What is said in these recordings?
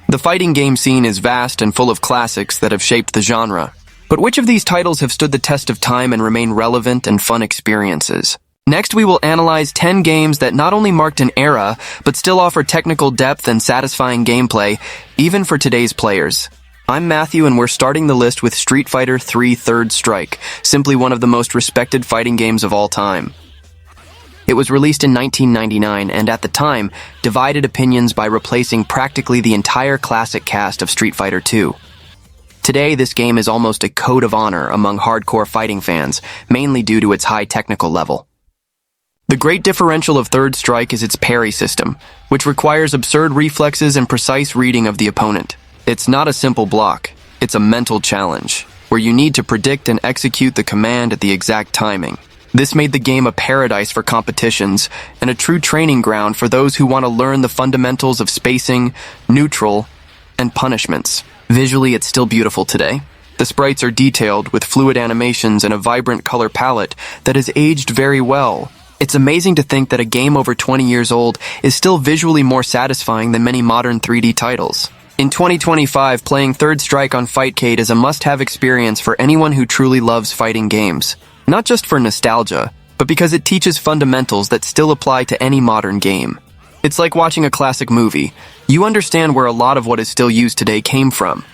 The fighting game scene is vast and full of classics that have shaped the genre. But which of these titles have stood the test of time and remain relevant and fun experiences? Next, we will analyze 10 games that not only marked an era, but still offer technical depth and satisfying gameplay, even for today's players. I'm Matthew, and we're starting the list with Street Fighter III Third Strike, simply one of the most respected fighting games of all time. It was released in 1999, and at the time, divided opinions by replacing practically the entire classic cast of Street Fighter II. Today, this game is almost a code of honor among hardcore fighting fans, mainly due to its high technical level. The great differential of Third Strike is its parry system, which requires absurd reflexes and precise reading of the opponent. It's not a simple block, it's a mental challenge, where you need to predict and execute the command at the exact timing. This made the game a paradise for competitions, and a true training ground for those who want to learn the fundamentals of spacing, neutral, and punishments. Visually, it's still beautiful today. The sprites are detailed with fluid animations and a vibrant color palette that has aged very well. It's amazing to think that a game over 20 years old is still visually more satisfying than many modern 3D titles. In 2025, playing Third Strike on Fightcade is a must-have experience for anyone who truly loves fighting games. Not just for nostalgia, but because it teaches fundamentals that still apply to any modern game. It's like watching a classic movie. You understand where a lot of what is still used today came from.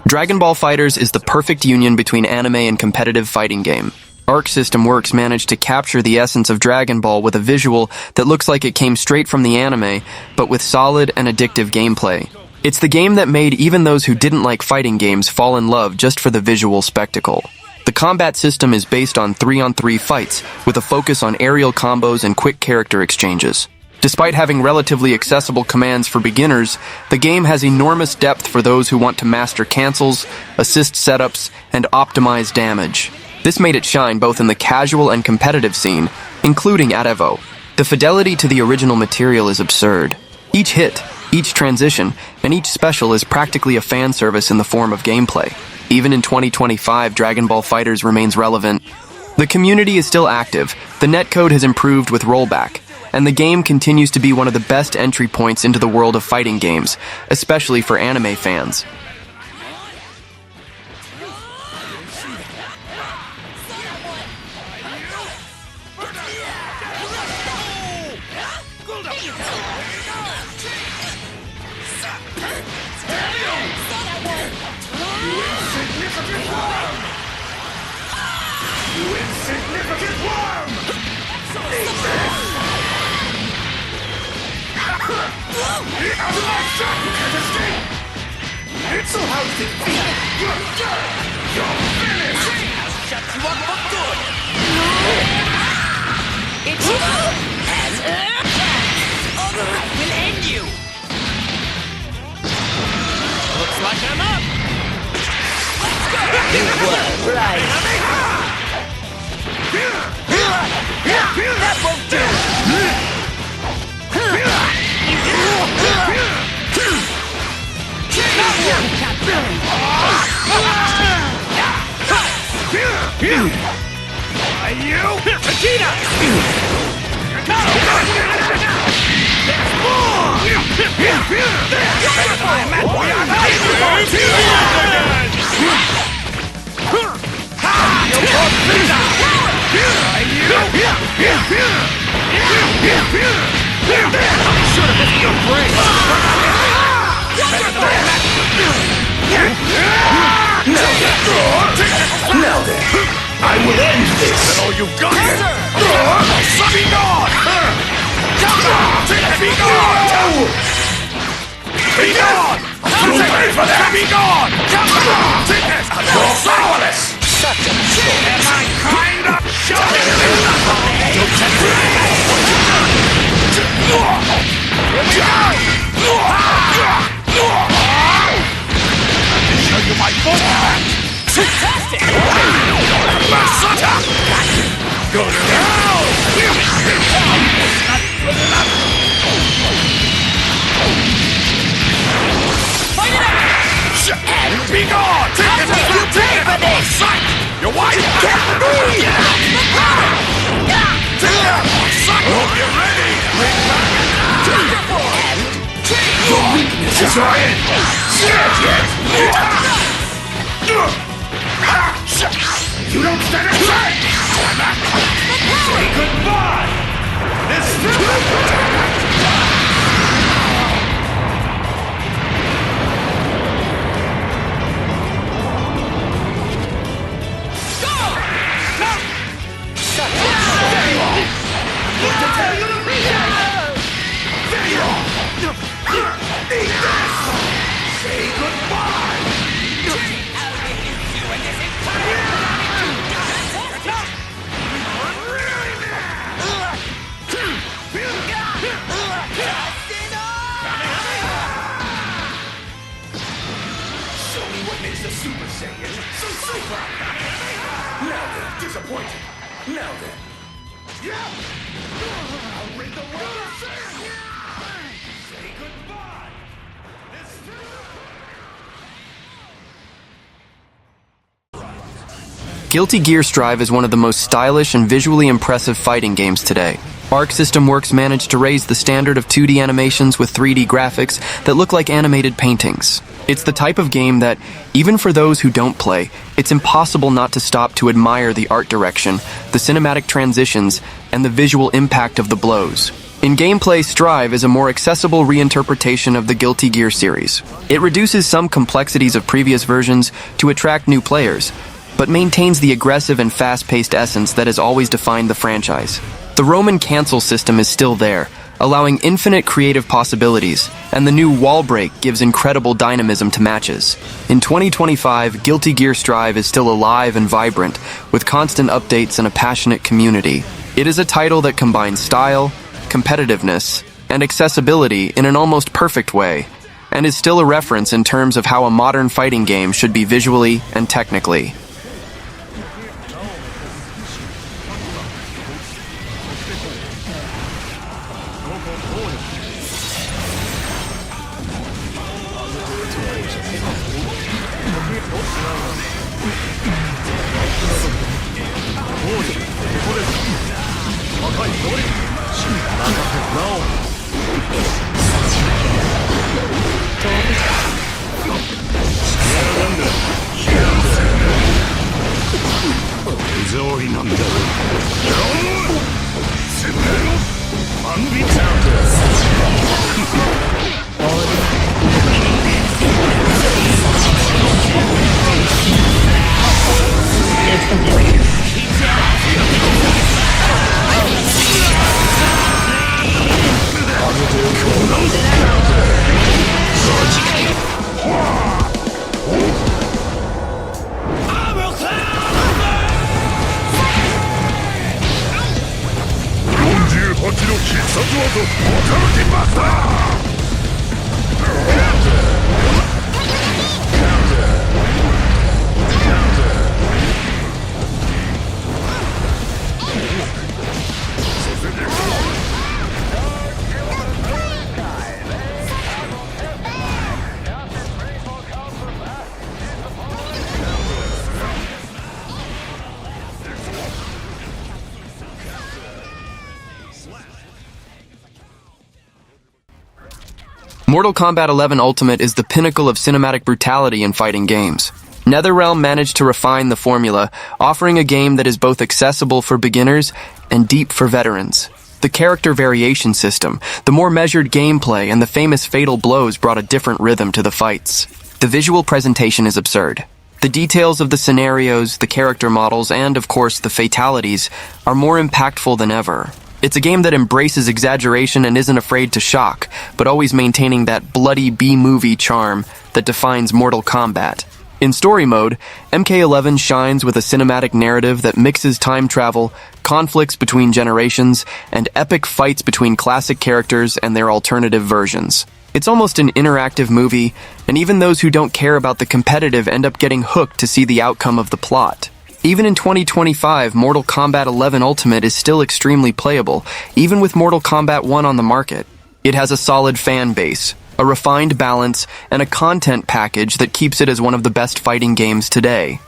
Dragon Ball FighterZ is the perfect union between anime and competitive fighting game. Arc System Works managed to capture the essence of Dragon Ball with a visual that looks like it came straight from the anime, but with solid and addictive gameplay. It's the game that made even those who didn't like fighting games fall in love just for the visual spectacle. The combat system is based on 3-on-3 fights, with a focus on aerial combos and quick character exchanges. Despite having relatively accessible commands for beginners, the game has enormous depth for those who want to master cancels, assist setups, and optimize damage. This made it shine both in the casual and competitive scene, including at EVO. The fidelity to the original material is absurd. Each hit, each transition, and each special is practically a fan service in the form of gameplay. Even in 2025, Dragon Ball FighterZ remains relevant. The community is still active, the netcode has improved with rollback, and the game continues to be one of the best entry points into the world of fighting games, especially for anime fans. So how does it feel? You're finished! I'll shut you up for good! It's I will end you! Looks like I'm up! Let's go! You were right! That won't do! Vegeta! There's more! Should have been your brain! Now then, I will end this! Oh, you got it! Be gone! Be gone! Be gone! You ready for that? Be gone! You're powerless! Such a joke! Am I kind of showing you? Here we go! Show you my full hand! Fantastic! Go down! Not good enough! on sight! Your wife can't be! Hope you're ready! Your weakness is our end! Scared yet? You don't stand a chance! Say goodbye! This Say goodbye! Show me what makes the Super Saiyan so super! Now then, disappointed. Now then. Yeah! I'll rid the world of Saiyan! Say goodbye! Guilty Gear Strive is one of the most stylish and visually impressive fighting games today. Arc System Works managed to raise the standard of 2D animations with 3D graphics that look like animated paintings. It's the type of game that, even for those who don't play, it's impossible not to stop to admire the art direction, the cinematic transitions, and the visual impact of the blows. In gameplay, Strive is a more accessible reinterpretation of the Guilty Gear series. It reduces some complexities of previous versions to attract new players, but maintains the aggressive and fast-paced essence that has always defined the franchise. The Roman cancel system is still there, allowing infinite creative possibilities, and the new wall break gives incredible dynamism to matches. In 2025, Guilty Gear Strive is still alive and vibrant, with constant updates and a passionate community. It is a title that combines style, competitiveness, and accessibility in an almost perfect way, and is still a reference in terms of how a modern fighting game should be visually and technically. Mortal Kombat XI Ultimate is the pinnacle of cinematic brutality in fighting games. NetherRealm managed to refine the formula, offering a game that is both accessible for beginners and deep for veterans. The character variation system, the more measured gameplay, and the famous fatal blows brought a different rhythm to the fights. The visual presentation is absurd. The details of the scenarios, the character models, and, of course, the fatalities are more impactful than ever. It's a game that embraces exaggeration and isn't afraid to shock, but always maintaining that bloody B-movie charm that defines Mortal Kombat. In story mode, MK11 shines with a cinematic narrative that mixes time travel, conflicts between generations, and epic fights between classic characters and their alternative versions. It's almost an interactive movie, and even those who don't care about the competitive end up getting hooked to see the outcome of the plot. Even in 2025, Mortal Kombat XI Ultimate is still extremely playable, even with Mortal Kombat 1 on the market. It has a solid fan base, a refined balance, and a content package that keeps it as one of the best fighting games today.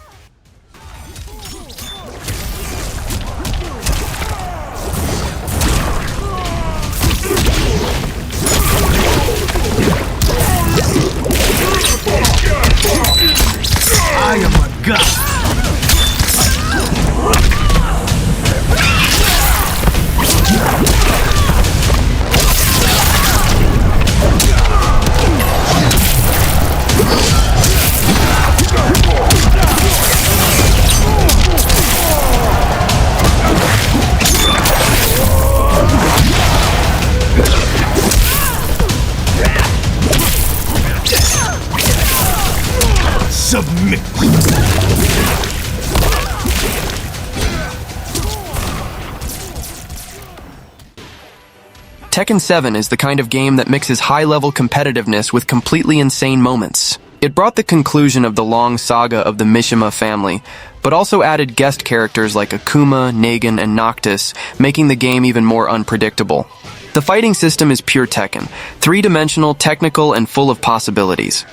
Submit! Tekken 7 is the kind of game that mixes high-level competitiveness with completely insane moments. It brought the conclusion of the long saga of the Mishima family, but also added guest characters like Akuma, Negan, and Noctis, making the game even more unpredictable. The fighting system is pure Tekken, three-dimensional, technical, and full of possibilities.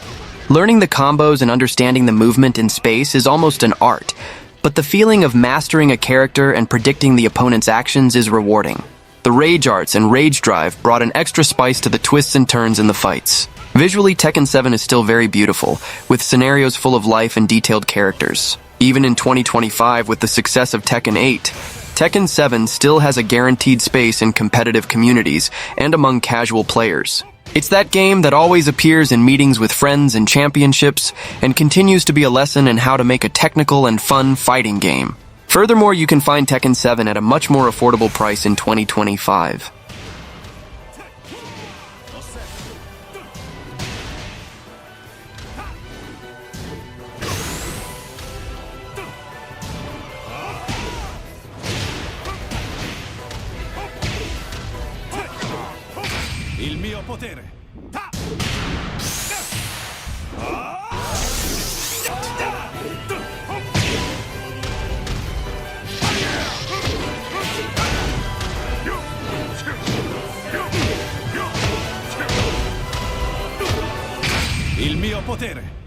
Learning the combos and understanding the movement in space is almost an art, but the feeling of mastering a character and predicting the opponent's actions is rewarding. The rage arts and rage drive brought an extra spice to the twists and turns in the fights. Visually, Tekken 7 is still very beautiful, with scenarios full of life and detailed characters. Even in 2025, with the success of Tekken 8, Tekken 7 still has a guaranteed space in competitive communities and among casual players. It's that game that always appears in meetings with friends and championships, and continues to be a lesson in how to make a technical and fun fighting game. Furthermore, you can find Tekken 7 at a much more affordable price in 2025. Il mio potere. Il mio potere.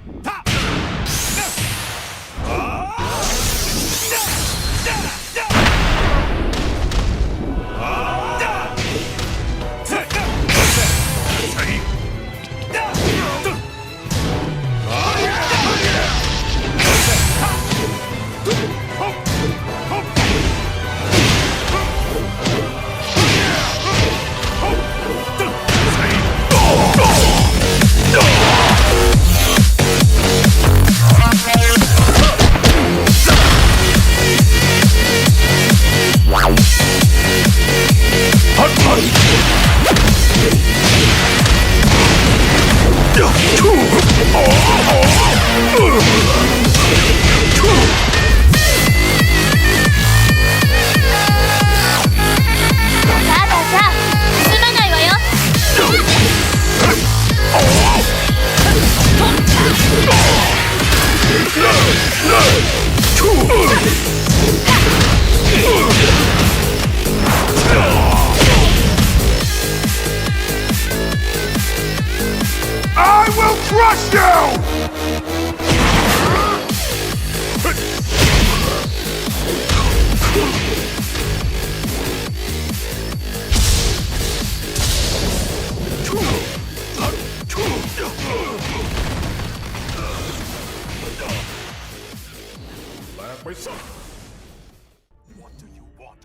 I will crush you!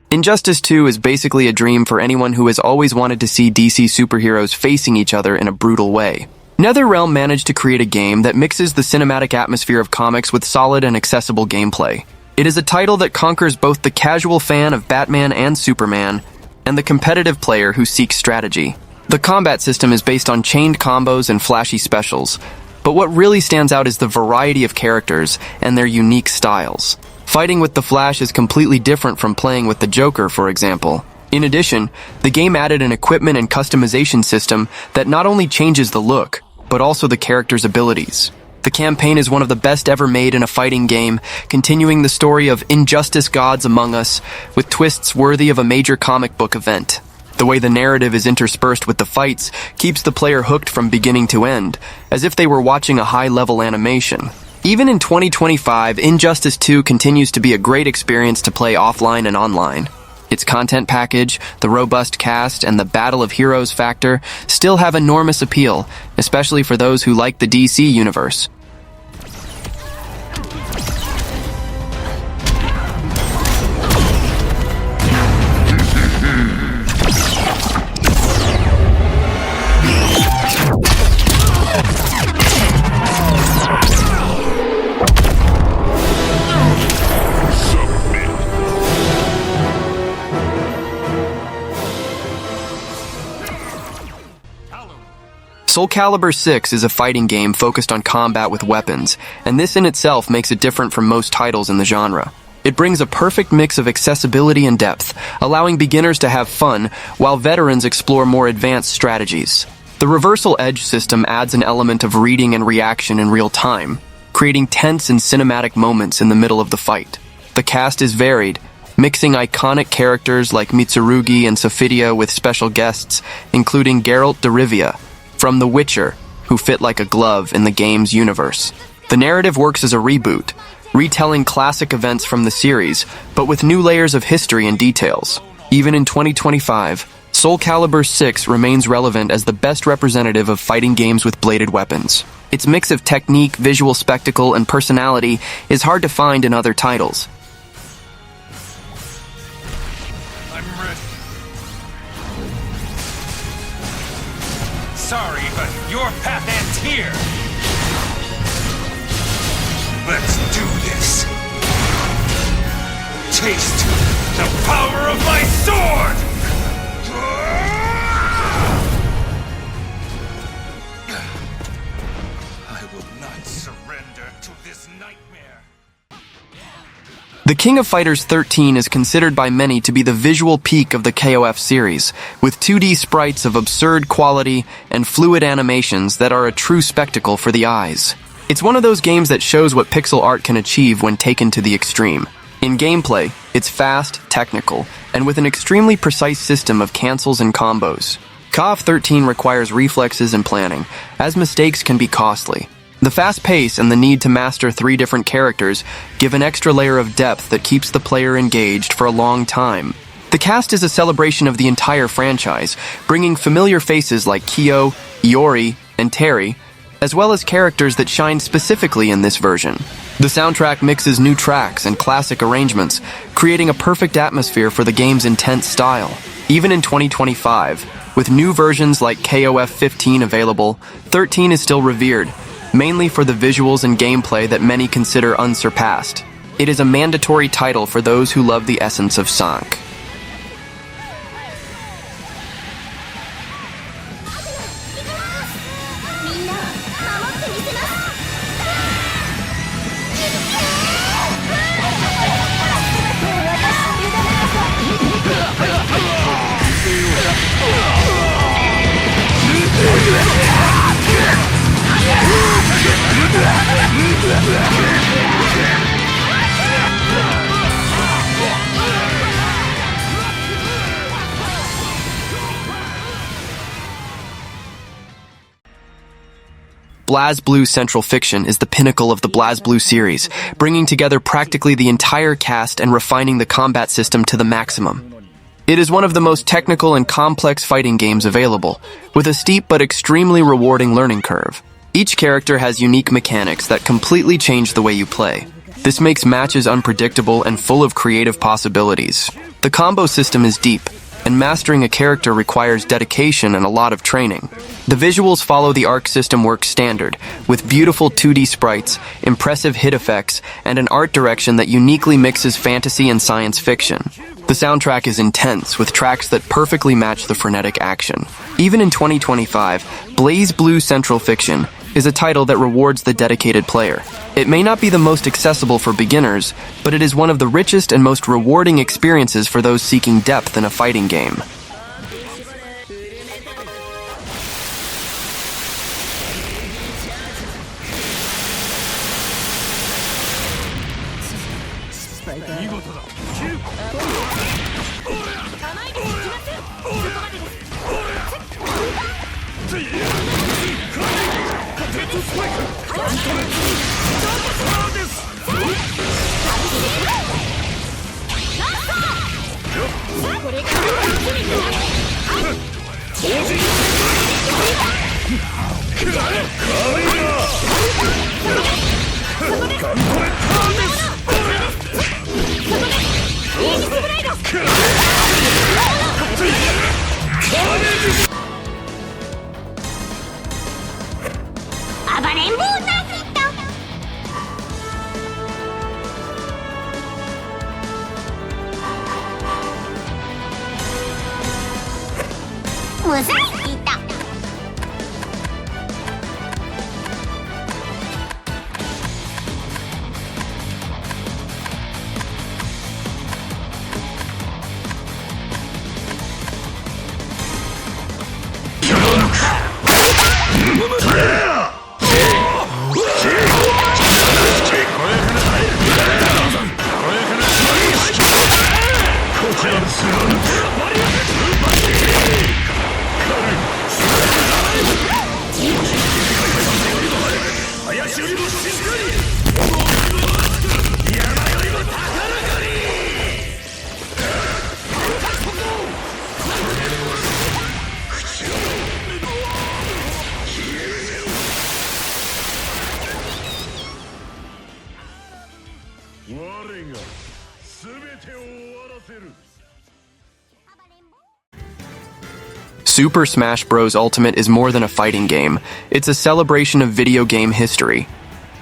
Injustice 2 is basically a dream for anyone who has always wanted to see DC superheroes facing each other in a brutal way. NetherRealm managed to create a game that mixes the cinematic atmosphere of comics with solid and accessible gameplay. It is a title that conquers both the casual fan of Batman and Superman, and the competitive player who seeks strategy. The combat system is based on chained combos and flashy specials, but what really stands out is the variety of characters and their unique styles. Fighting with the Flash is completely different from playing with the Joker, for example. In addition, the game added an equipment and customization system that not only changes the look, but also the character's abilities. The campaign is one of the best ever made in a fighting game, continuing the story of injustice gods among us, with twists worthy of a major comic book event. The way the narrative is interspersed with the fights keeps the player hooked from beginning to end, as if they were watching a high-level animation. Even in 2025, Injustice 2 continues to be a great experience to play offline and online. Its content package, the robust cast, and the Battle of Heroes factor still have enormous appeal, especially for those who like the DC universe. SoulCalibur VI is a fighting game focused on combat with weapons, and this in itself makes it different from most titles in the genre. It brings a perfect mix of accessibility and depth, allowing beginners to have fun while veterans explore more advanced strategies. The reversal edge system adds an element of reading and reaction in real time, creating tense and cinematic moments in the middle of the fight. The cast is varied, mixing iconic characters like Mitsurugi and Sophidia with special guests, including Geralt de Rivia from The Witcher, who fit like a glove in the game's universe. The narrative works as a reboot, retelling classic events from the series, but with new layers of history and details. Even in 2025, SoulCalibur VI remains relevant as the best representative of fighting games with bladed weapons. Its mix of technique, visual spectacle, and personality is hard to find in other titles. I'm ready. Sorry, but your path ends here. Let's do this. Taste the power of my sword! I will not surrender to this nightmare. The King of Fighters XIII is considered by many to be the visual peak of the KOF series, with 2D sprites of absurd quality and fluid animations that are a true spectacle for the eyes. It's one of those games that shows what pixel art can achieve when taken to the extreme. In gameplay, it's fast, technical, and with an extremely precise system of cancels and combos. KOF 13 requires reflexes and planning, as mistakes can be costly. The fast pace and the need to master 3 different characters give an extra layer of depth that keeps the player engaged for a long time. The cast is a celebration of the entire franchise, bringing familiar faces like Kyo, Iori, and Terry, as well as characters that shine specifically in this version. The soundtrack mixes new tracks and classic arrangements, creating a perfect atmosphere for the game's intense style. Even in 2025, with new versions like KOF 15 available, 13 is still revered, mainly for the visuals and gameplay that many consider unsurpassed. It is a mandatory title for those who love the essence of Sank. BlazBlue Central Fiction is the pinnacle of the BlazBlue series, bringing together practically the entire cast and refining the combat system to the maximum. It is one of the most technical and complex fighting games available, with a steep but extremely rewarding learning curve. Each character has unique mechanics that completely change the way you play. This makes matches unpredictable and full of creative possibilities. The combo system is deep, and mastering a character requires dedication and a lot of training. The visuals follow the Arc system work standard, with beautiful 2D sprites, impressive hit effects, and an art direction that uniquely mixes fantasy and science fiction. The soundtrack is intense, with tracks that perfectly match the frenetic action. Even in 2025, BlazBlue Central Fiction is a title that rewards the dedicated player. It may not be the most accessible for beginners, but it is one of the richest and most rewarding experiences for those seeking depth in a fighting game. Super Smash Bros. Ultimate is more than a fighting game. It's a celebration of video game history.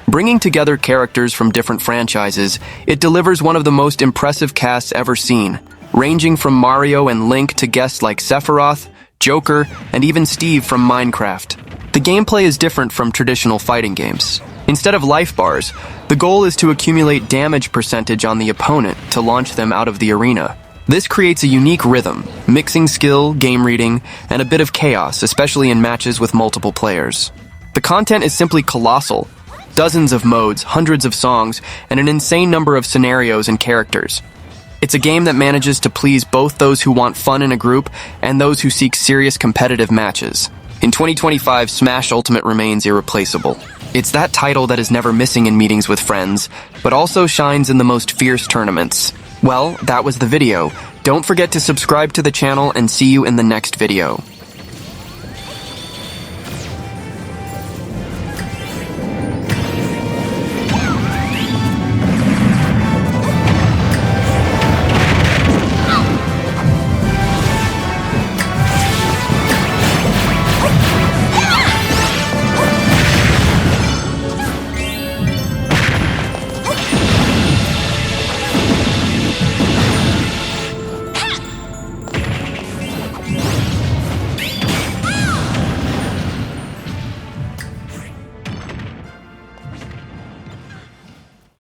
Bringing together characters from different franchises, it delivers one of the most impressive casts ever seen, ranging from Mario and Link to guests like Sephiroth, Joker, and even Steve from Minecraft. The gameplay is different from traditional fighting games. Instead of life bars, the goal is to accumulate damage percentage on the opponent to launch them out of the arena. This creates a unique rhythm, mixing skill, game reading, and a bit of chaos, especially in matches with multiple players. The content is simply colossal. Dozens of modes, hundreds of songs, and an insane number of scenarios and characters. It's a game that manages to please both those who want fun in a group and those who seek serious competitive matches. In 2025, Smash Ultimate remains irreplaceable. It's that title that is never missing in meetings with friends, but also shines in the most fierce tournaments. Well, that was the video. Don't forget to subscribe to the channel and see you in the next video.